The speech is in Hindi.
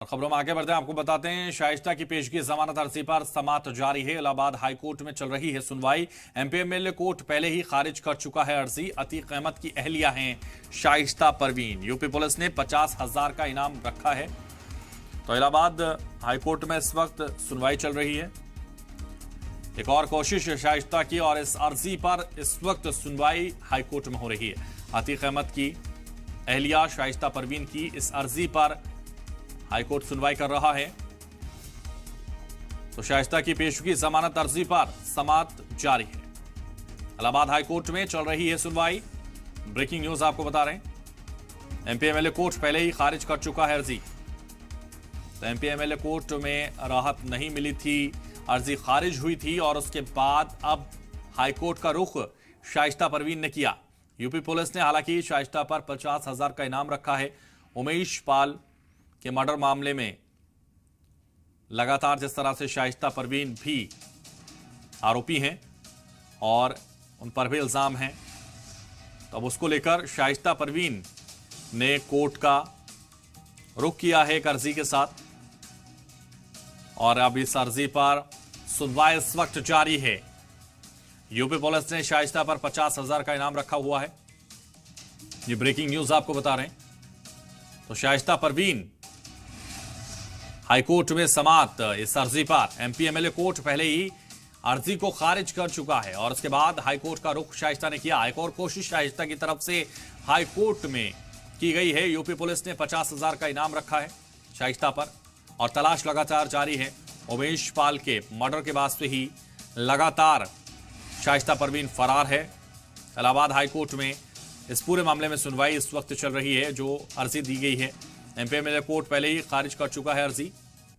और खबरों में आगे बढ़ते हैं, आपको बताते हैं शाइस्ता की पेशगी जमानत अर्जी पर समाअत जारी है। इलाहाबाद हाई कोर्ट में चल रही है सुनवाई। एमपीएमएलए कोर्ट पहले ही खारिज कर चुका है अर्जी। अतीक अहमद की अहलिया हैं शाइस्ता परवीन। यूपी पुलिस ने 50,000 का इनाम रखा है। तो इलाहाबाद हाई कोर्ट में इस वक्त सुनवाई चल रही है। एक और कोशिश शाइस्ता की और इस अर्जी पर इस वक्त सुनवाई हाई कोर्ट में हो रही है। अतीक अहमद की अहलिया शाइस्ता परवीन की इस अर्जी पर हाईकोर्ट सुनवाई कर रहा है। तो शाइस्ता की पेशगी जमानत अर्जी पर समाअत जारी है। इलाहाबाद हाईकोर्ट में चल रही है सुनवाई। ब्रेकिंग न्यूज आपको बता रहे हैं, एमपीएमएलए कोर्ट पहले ही खारिज कर चुका है अर्जी। तो एमपीएमएलए कोर्ट में राहत नहीं मिली थी, अर्जी खारिज हुई थी और उसके बाद अब हाईकोर्ट का रुख शाइस्ता परवीन ने किया। यूपी पुलिस ने हालांकि शाइस्ता पर 50,000 का इनाम रखा है। उमेश पाल के मर्डर मामले में लगातार जिस तरह से शाइस्ता परवीन भी आरोपी हैं और उन पर भी इल्जाम हैं, तो अब उसको लेकर शाइस्ता परवीन ने कोर्ट का रुख किया है एक अर्जी के साथ। और अब इस अर्जी पर सुनवाई इस वक्त जारी है। यूपी पुलिस ने शाइस्ता पर 50,000 का इनाम रखा हुआ है। ये ब्रेकिंग न्यूज आपको बता रहे हैं। तो शाइस्ता परवीन हाईकोर्ट में समाअत इस अर्जी पर। एमपीएमएलए कोर्ट पहले ही अर्जी को खारिज कर चुका है और उसके बाद हाईकोर्ट का रुख शाइस्ता ने किया। एक और कोशिश शाइस्ता की तरफ से हाईकोर्ट में की गई है। यूपी पुलिस ने 50,000 का इनाम रखा है शाइस्ता पर और तलाश लगातार जारी है। उमेश पाल के मर्डर के बाद से ही लगातार शाइस्ता परवीन फरार है। इलाहाबाद हाईकोर्ट में इस पूरे मामले में सुनवाई इस वक्त चल रही है। जो अर्जी दी गई है, एमपीएमएलए कोर्ट पहले ही खारिज कर चुका है अर्जी।